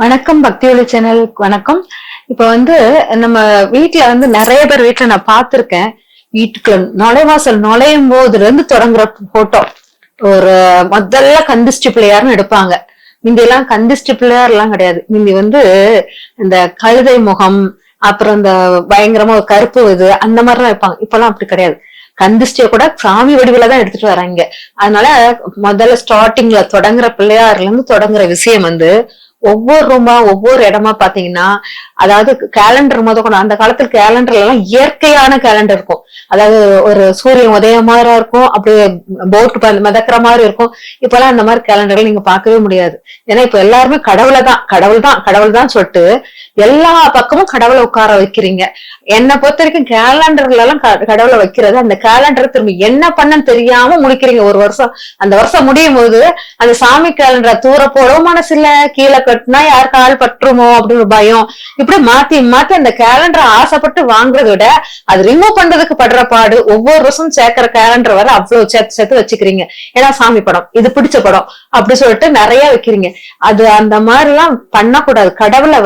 வணக்கம் பக்தி ஒளி சேனல் வணக்கம். இப்ப நம்ம வீட்டுல நிறைய பேர் வீட்டுல நான் பார்த்திருக்கேன். வீட்டுக்குள்ள நுழைவாசல் நுழையும் போதுல இருந்து தொடங்குற போட்டோ ஒரு முதல்ல கந்திஷ்டி பிள்ளையார்னு எடுப்பாங்க. முந்தி எல்லாம் கந்திஷ்டி பிள்ளையார் எல்லாம் கிடையாது. முந்தி இந்த கழுதை முகம், அப்புறம் இந்த பயங்கரமா கருப்பு இது அந்த மாதிரிலாம் வைப்பாங்க. இப்பெல்லாம் அப்படி கிடையாது. கந்திஷ்டிய கூட சாமி வடிவில தான் எடுத்துட்டு வராங்க. அதனால முதல்ல ஸ்டார்டிங்ல தொடங்குற பிள்ளையார்ல இருந்து தொடங்குற விஷயம் ஒவ்வொரு ரூமா ஒவ்வொரு இடமா பாத்தீங்கன்னா, அதாவது கேலண்டர் கொண்டு அந்த காலத்துல கேலண்டர்ல எல்லாம் இயற்கையான கேலண்டர் இருக்கும். அதாவது ஒரு சூரியன் உதயம் மாதிரி இருக்கும், அப்படியே போட்டு மிதக்கிற மாதிரி இருக்கும். இப்பெல்லாம் அந்த மாதிரி கேலண்டர்ல நீங்க பார்க்கவே முடியாது. ஏன்னா இப்ப எல்லாருமே கடவுள் தான் சொல்லிட்டு எல்லா பக்கமும் கடவுளை உட்கார வைக்கிறீங்க. என்னை பொறுத்த வரைக்கும் கேலண்டர்ல எல்லாம் கடவுளை வைக்கிறது, அந்த கேலண்டரை திரும்பி என்ன பண்ணன்னு தெரியாம முடிக்கிறீங்க ஒரு வருஷம். அந்த வருஷம் முடியும் போது அந்த சாமி கேலண்டரை தூர போடவும் மனசு இல்ல, கீழே கட்டினா யார் கால் பற்றுமோ அப்படின்னு பயம். இப்படி மாத்தி மாத்தி அந்த கேலண்டரை ஆசைப்பட்டு வாங்குறத விட அது ரிமூவ் பண்றதுக்கு படுற பாடு. ஒவ்வொரு வருஷம் சேர்க்கிற கேலண்டர் வர அவ்வளவு சேர்த்து வச்சுக்கிறீங்க. ஏன்னா சாமி படம், இது பிடிச்ச படம் அப்படி சொல்லிட்டு நிறைய வைக்கிறீங்க. அது அந்த மாதிரி எல்லாம் பண்ணக்கூடாது. கடவுளை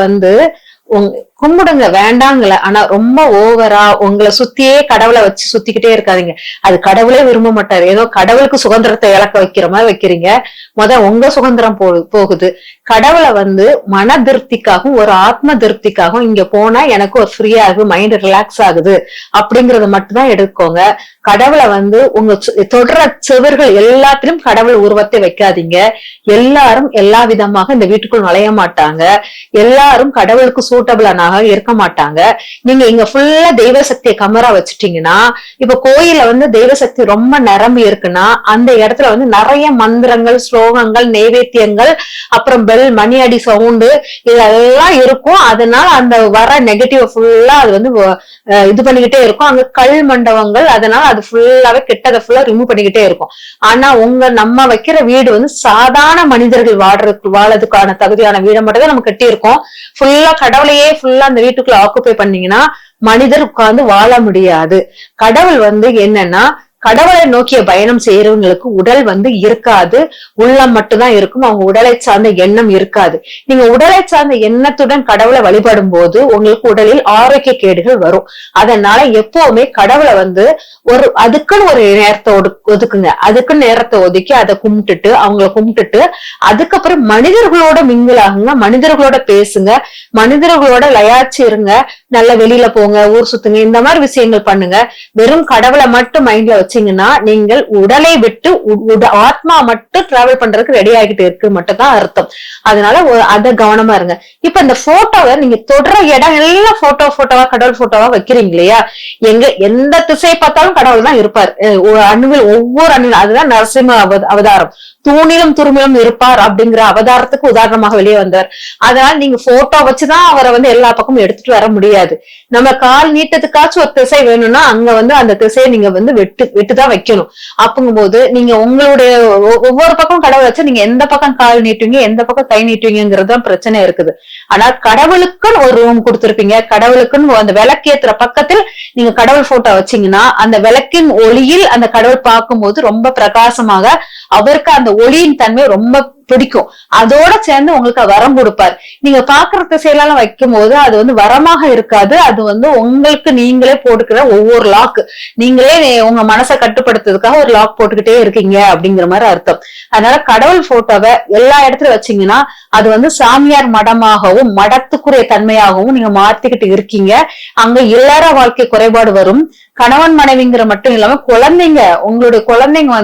கும்பிடுங்க, வேண்டாங்கல. ஆனா ரொம்ப ஓவரா உங்களை சுத்தியே கடவுளை வச்சு சுத்திக்கிட்டே இருக்காதீங்க. அது கடவுளே விரும்ப மாட்டாரு. ஏதோ கடவுளுக்கு சுதந்திரத்தை இழக்க வைக்கிற மாதிரி வைக்கிறீங்க. உங்க சுதந்திரம் போகுது. கடவுளை மன திருப்திக்காகவும் ஒரு ஆத்ம திருப்திக்காகவும் இங்க போனா எனக்கு ஒரு ஃப்ரீயா ஆகுது, மைண்ட் ரிலாக்ஸ் ஆகுது அப்படிங்கறத மட்டும்தான் எடுக்கோங்க. கடவுளை உங்க தொடர செவர்கள் எல்லாத்திலும் கடவுள் உருவத்தை வைக்காதீங்க. எல்லாரும் எல்லா விதமாக இந்த வீட்டுக்குள் நுழைய மாட்டாங்க. எல்லாரும் கடவுளுக்கு சூட்டபிளான இருக்க மாட்டாங்க. நீங்க இங்க ஃபுல்லா தெய்வ சக்தியை கமரா வச்சுட்டீங்கன்னா, இப்ப கோயில தெய்வ சக்தி ரொம்ப நிரம்பி இருக்குன்னா அந்த இடத்துல நிறைய மந்திரங்கள், ஸ்லோகங்கள், நைவேத்தியங்கள், அப்புறம் பெல், மணி அடி சவுண்டு இதெல்லாம் இருக்கும். அதனால அந்த வர நெகட்டிவ் ஃபுல்லா அது இது பண்ணிக்கிட்டே இருக்கும். அங்க கல் மண்டபங்கள், அதனால அது ஃபுல்லாவே கெட்டதை ஃபுல்லா ரிமூவ் பண்ணிக்கிட்டே இருக்கும். ஆனா நம்ம வைக்கிற வீடு சாதாரண மனிதர்கள் வாழறதுக்கான தகுதியான வீடை மட்டும் தான் நம்ம கட்டி இருக்கோம். ஃபுல்லா கடவுளையே ஃபுல்லா அந்த வீட்டுக்குள்ள ஆக்குப்பை பண்ணீங்கன்னா மனிதர் உட்கார்ந்து வாழ முடியாது. கடவுள் என்னன்னா, கடவுளை நோக்கிய பயணம் செய்யறவங்களுக்கு உடல் இருக்காது, உள்ளம் மட்டும்தான் இருக்கும். அவங்க உடலை சார்ந்த எண்ணம் இருக்காது. நீங்க உடலை சார்ந்த எண்ணத்துடன் கடவுளை வழிபடும் போது உங்களுக்கு உடலில் ஆரோக்கிய கேடுகள் வரும். அதனால எப்பவுமே கடவுளை அதுக்குன்னு ஒரு நேரத்தை ஒதுக்குங்க. அதுக்குன்னு நேரத்தை ஒதுக்கி அதை அவங்கள கும்பிட்டுட்டு அதுக்கப்புறம் மனிதர்களோட மிங்கிள் ஆகுங்க, மனிதர்களோட பேசுங்க, மனிதர்களோட லயாச்சி இருங்க, நல்ல வெளியில போங்க, ஊர் சுத்துங்க, இந்த மாதிரி விஷயங்கள் பண்ணுங்க. வெறும் கடவுளை மட்டும் மைண்ட்ல வச்சீங்கன்னா நீங்கள் உடலை விட்டு ஆத்மா மட்டும் டிராவல் பண்றதுக்கு ரெடி ஆகிட்டு இருக்கு மட்டும் தான் அர்த்தம். அதனால அத கவனமா இருங்க. இப்ப இந்த போட்டோவை நீங்க தொடர இடம் எல்லாம் போட்டோவா கடவுள் போட்டோவா வைக்கிறீங்க இல்லையா? எந்த திசையை பார்த்தாலும் கடவுள் தான் இருப்பார். அணுவில் ஒவ்வொரு அணுவில், அதுதான் நரசிம்ம அவதாரம். தூணிலும் துருமிலும் இருப்பார் அப்படிங்கிற அவதாரத்துக்கு உதாரணமாக வெளியே வந்தார். அதனால நீங்க போட்டோ வச்சுதான் அவரை எல்லா பக்கமும் எடுத்துட்டு வர முடியாது. நம்ம கால் நீட்டத்துக்காச்சும் ஒரு திசை வேணும்னா அங்க அந்த திசையை நீங்க விட்டுதான் வைக்கணும். அப்படிங்கும் போது நீங்க உங்களுடைய ஒவ்வொரு பக்கம் கடவுள் வச்சு நீங்க எந்த பக்கம் கால் நீட்டுவீங்க, எந்த பக்கம் கை நீட்டுவீங்கிறதுதான் பிரச்சனை இருக்குது. ஆனா கடவுளுக்குன்னு ஒரு ரூம் கொடுத்திருப்பீங்க. கடவுளுக்குன்னு அந்த விளக்கேத்துற பக்கத்தில் நீங்க கடவுள் போட்டோ வச்சீங்கன்னா அந்த விளக்கின் ஒளியில் அந்த கடவுள் பார்க்கும்போது ரொம்ப பிரகாசமாக, அவருக்கு அந்த ஒளியின் தன்மை ரொம்ப பிடிக்கும். அதோட சேர்ந்து உங்களுக்கு வரம் கொடுப்பார். நீங்க பாக்குற திசையெல்லாம் வைக்கும் போது அது வரமாக இருக்காது. அது உங்களுக்கு நீங்களே போட்டுக்கிற ஒவ்வொரு லாக், நீங்களே உங்க மனசை கட்டுப்படுத்துறதுக்காக ஒரு லாக் போட்டுக்கிட்டே இருக்கீங்க அப்படிங்கிற மாதிரி அர்த்தம். அதனால கடவுள் போட்டோவை எல்லா இடத்துல வச்சீங்கன்னா அது சாமியார் மடமாகவும் மடத்துக்குரிய தன்மையாகவும் நீங்க மாத்திக்கிட்டு இருக்கீங்க. அங்க இல்லற வாழ்க்கை குறைபாடு வரும். கணவன் மனைவிங்கிற மட்டும் இல்லாம குழந்தைங்க, உங்களுடைய குழந்தைங்க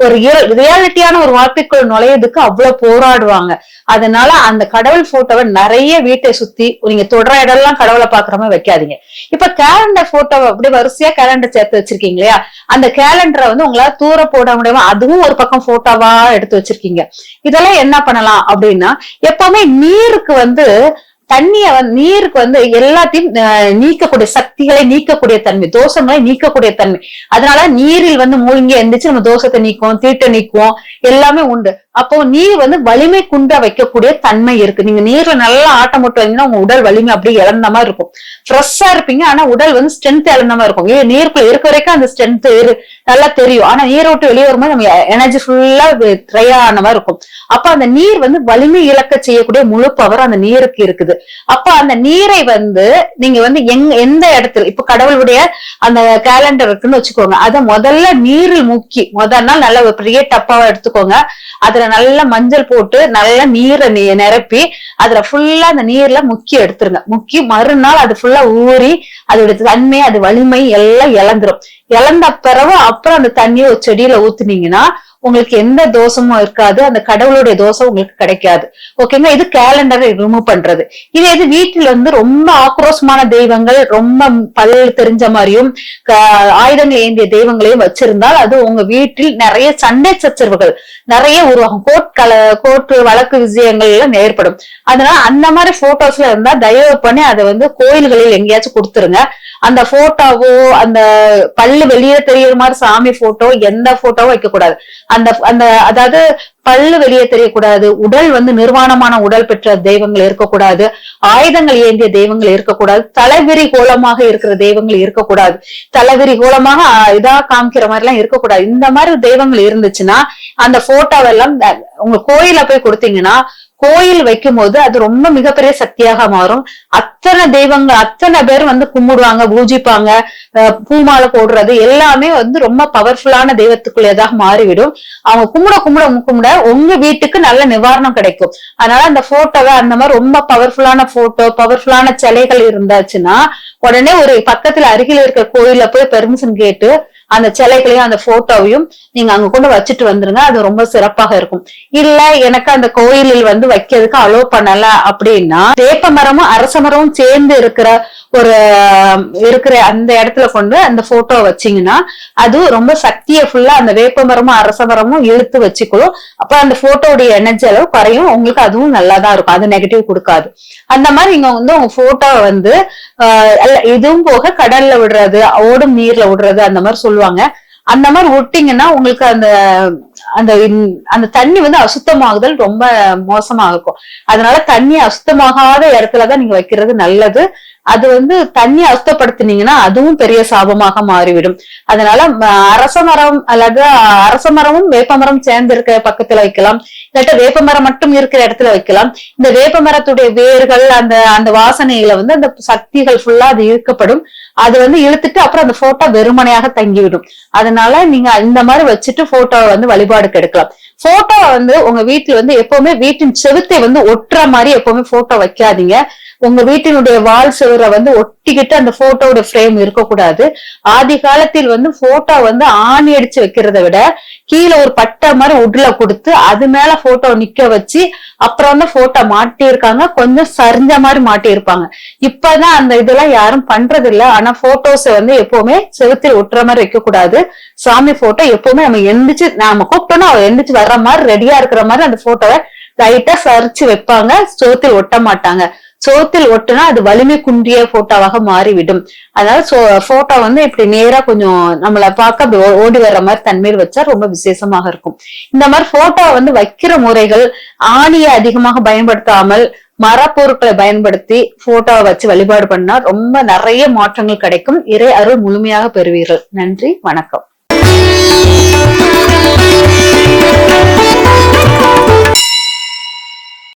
ஒரு ரியாலிட்டியான ஒரு வாழ்க்கைக்குள் நுழையதுக்கு அவ்வளவு போராடுவாங்க. அதனால அந்த கடவுள் போட்டோவை நிறைய வீட்டை சுத்தி நீங்க தொடர இடம்லாம் கடவுளை பாக்குற மாதிரி வைக்காதீங்க. இப்ப கேலண்டர் போட்டோவை அப்படி வரிசையா கேலண்டர் சேர்த்து வச்சிருக்கீங்க இல்லையா? அந்த கேலண்டரை உங்களால தூர போட முடியாம அதுவும் ஒரு பக்கம் போட்டோவா எடுத்து வச்சிருக்கீங்க. இதெல்லாம் என்ன பண்ணலாம் அப்படின்னா, எப்பவுமே நீருக்கு தண்ணிய நீருக்கு எல்லாத்தையும் நீக்கக்கூடிய சக்தி சக்திகளை நீக்கக்கூடிய தன்மை, தோஷங்களை நீக்கக்கூடிய தன்மை. அதனால நீரில் வந்து மூழ்கி எந்திரிச்சு நம்ம தோஷத்தை நீக்குவோம், தீட்டை நீக்குவோம், எல்லாமே உண்டு. அப்போ நீர் வந்து வலிமை குன்றா வைக்கக்கூடிய தன்மை இருக்கு. நீங்க நீர்ல நல்லா ஆட்டம் போட்டு வந்தீங்கன்னா உங்க உடல் வலிமை அப்படியே இழந்த மாதிரி இருக்கும். ஃப்ரெஷ்ஷா இருப்பீங்க, ஆனா உடல் வந்து ஸ்ட்ரென்த் இழந்த மாதிரி இருக்கும். நீருக்குள்ள இருக்க வரைக்கும் அந்த ஸ்ட்ரென்த் நல்லா தெரியும். ஆனா நீரை விட்டு வெளியே வரும்போது நம்ம எனர்ஜி ஃபுல்லா ட்ரை ஆன மாதிரி இருக்கும். அப்ப அந்த நீர் வந்து வலிமை இழக்க செய்யக்கூடிய முழு பவர் அந்த நீருக்கு இருக்குது. அப்ப அந்த நீரை வந்து நீங்க வந்து எந்த இடத்துல இப்ப கடவுளுடைய அந்த கேலண்டர் இருக்குன்னு வச்சுக்கோங்க, அத முதல்ல நீரில் முக்கி முதல் நாள் நல்ல பெரிய டப்பாவா எடுத்துக்கோங்க. அதுல நல்லா மஞ்சள் போட்டு நல்லா நீரை நிரப்பி அதுல ஃபுல்லா அந்த நீர்ல முக்கி எடுத்துருங்க. முக்கி மறுநாள் அது ஃபுல்லா ஊறி அதோட தன்மை அது வலிமை எல்லாம் இழந்துரும். இழந்த பிறகு அப்புறம் அந்த தண்ணியை ஒரு செடியில ஊத்துனீங்கன்னா உங்களுக்கு எந்த தோஷமும் இருக்காது. அந்த கடவுளுடைய தோஷம் உங்களுக்கு கிடைக்காது. ஓகேங்களா? இது கேலண்டரை ரிமூவ் பண்றது. இதே இது வீட்டுல வந்து ரொம்ப ஆக்ரோஷமான தெய்வங்கள், ரொம்ப பல் தெரிஞ்ச மாதிரியும் ஆயுதங்கள் ஏந்திய தெய்வங்களையும் வச்சிருந்தால் அது உங்க வீட்டில் நிறைய சண்டை சச்சரவுகள் நிறைய உருவாகும். கோர்ட்டு வழக்கு விஷயங்கள் எல்லாம் ஏற்படும். அதனால அந்த மாதிரி போட்டோஸ்ல இருந்தா தயவு பண்ணி அதை வந்து கோயில்களில் எங்கேயாச்சும் கொடுத்துருங்க. அந்த போட்டோவோ அந்த பல்லு வெளியே தெரியற மாதிரி சாமி போட்டோ எந்த போட்டோவும் வைக்க கூடாது. அந்த அதாவது பல்லு வெளியே தெரியக்கூடாது, உடல் வந்து நிர்வாணமான உடல் பெற்ற தெய்வங்கள் இருக்கக்கூடாது, ஆயுதங்கள் ஏந்திய தெய்வங்கள் இருக்கக்கூடாது, தலைவிரி கோலமாக இருக்கிற தெய்வங்கள் இருக்கக்கூடாது, தலைவிரி கோலமாக இதா காமிக்கிற மாதிரி எல்லாம் இருக்கக்கூடாது. இந்த மாதிரி தெய்வங்கள் இருந்துச்சுன்னா அந்த போட்டோவெல்லாம் உங்க கோயில போய் கொடுத்தீங்கன்னா கோயில் வைக்கும் போது அது ரொம்ப மிகப்பெரிய சக்தியாக மாறும். அத்தனை தெய்வங்கள் அத்தனை பேர் வந்து கும்பிடுவாங்க, பூஜிப்பாங்க, பூமாலை போடுறது எல்லாமே வந்து ரொம்ப பவர்ஃபுல்லான தெய்வத்துக்குள்ளதாக மாறிவிடும். அவங்க கும்பிட உங்க வீட்டுக்கு நல்ல நிவாரணம் கிடைக்கும். அதனால அந்த போட்டோவை அந்த மாதிரி ரொம்ப பவர்ஃபுல்லான போட்டோ பவர்ஃபுல்லான சிலைகள் இருந்தாச்சுன்னா உடனே ஒரு பக்கத்துல அருகில் இருக்க கோயில போய் பெர்மிஷன் கேட்டு அந்த சிலைகளையும் அந்த போட்டோவையும் நீங்க அங்க கொண்டு வச்சுட்டு வந்துருங்க. அது ரொம்ப சிறப்பாக இருக்கும். இல்ல எனக்கு அந்த கோயிலில் வந்து வைக்கிறதுக்கு அலோ பண்ணல அப்படின்னா வேப்ப மரமும் அரச மரமும் சேர்ந்து இருக்கிற அந்த இடத்துல கொண்டு அந்த போட்டோ வச்சீங்கன்னா அது ரொம்ப சக்தியை ஃபுல்லா அந்த வேப்ப மரமும் அரச மரமும் இழுத்து வச்சுக்கணும். அப்ப அந்த போட்டோடைய எனர்ஜி அளவு குறையும். உங்களுக்கு அதுவும் நல்லாதான் இருக்கும். அது நெகட்டிவ் கொடுக்காது. அந்த மாதிரி நீங்க வந்து உங்க போட்டோவை வந்து இதுவும் போக கடல்ல விடுறது, ஓடும் நீர்ல விடுறது அந்த மாதிரி சொல்லுவாங்க. அந்த மாதிரி விட்டீங்கன்னா உங்களுக்கு அந்த அந்த அந்த தண்ணி வந்து அசுத்தமாகுதல் ரொம்ப மோசமா இருக்கும். அதனால தண்ணி அசுத்தமாகாத இடத்துலதான் நீங்க வைக்கிறது நல்லது. அது வந்து தண்ணி அசுத்தப்படுத்தினீங்கன்னா அதுவும் பெரிய சாபமாக மாறிவிடும். அதனால அரச மரம் அல்லது அரச மரமும் வேப்ப மரம் சேர்ந்து இருக்கிற பக்கத்துல வைக்கலாம், இல்லாட்ட வேப்ப மரம் மட்டும் இருக்கிற இடத்துல வைக்கலாம். இந்த வேப்ப மரத்துடைய வேர்கள் அந்த வாசனையில வந்து அந்த சக்திகள் ஃபுல்லா அது இழுக்கப்படும். அது வந்து இழுத்துட்டு அப்புறம் அந்த போட்டோ வெறுமனையாக தங்கிவிடும். அதனால நீங்க இந்த மாதிரி வச்சுட்டு போட்டோவை வந்து வழிபாடுக்கு எடுக்கலாம். போட்டோ வந்து உங்க வீட்டுல வந்து எப்பவுமே வீட்டின் செவுத்தை வந்து ஒட்டுற மாதிரி எப்பவுமே போட்டோ வைக்காதீங்க. உங்க வீட்டினுடைய வால் சுவரை வந்து ஒட்டிக்கிட்டு அந்த போட்டோட ஃப்ரேம் இருக்கக்கூடாது. ஆதி காலத்தில் வந்து போட்டோ வந்து ஆணி அடிச்சு வைக்கிறத விட கீழே ஒரு பட்டை மாதிரி உட்ல கொடுத்து அது மேல போட்டோ நிக்க வச்சு அப்புறம் வந்து போட்டோ மாட்டி இருக்காங்க. கொஞ்சம் சரிஞ்ச மாதிரி மாட்டி இருப்பாங்க. இப்பதான் அந்த இதெல்லாம் யாரும் பண்றது இல்ல. ஆனா போட்டோஸ் வந்து எப்பவுமே செவுத்தில் ஒட்டுற மாதிரி வைக்க கூடாது. சாமி போட்டோ எப்பவுமே நம்ம கூப்பிட்டோம்னா அவர் எந்திரிச்சு வர்ற மாதிரி ரெடியா இருக்கிற மாதிரி அந்த போட்டோவை லைட்டா சரிச்சு வைப்பாங்க. சோத்தில் ஒட்ட மாட்டாங்க. சோத்தில் ஒட்டுனா அது வலிமை குன்றிய போட்டோவாக மாறிவிடும். அதனால போட்டோ வந்து இப்படி நேரா கொஞ்சம் நம்மளை பார்க்க ஓடி வர்ற மாதிரி தன்மையில் வச்சா ரொம்ப விசேஷமாக இருக்கும். இந்த மாதிரி போட்டோ வந்து வைக்கிற முறைகள் ஆணியை அதிகமாக பயன்படுத்தாமல் மரப்பொருட்களை பயன்படுத்தி போட்டோவை வச்சு வழிபாடு பண்ணா ரொம்ப நிறைய மாற்றங்கள் கிடைக்கும். இறை அருள் முழுமையாக பெறுவீர்கள். நன்றி, வணக்கம்.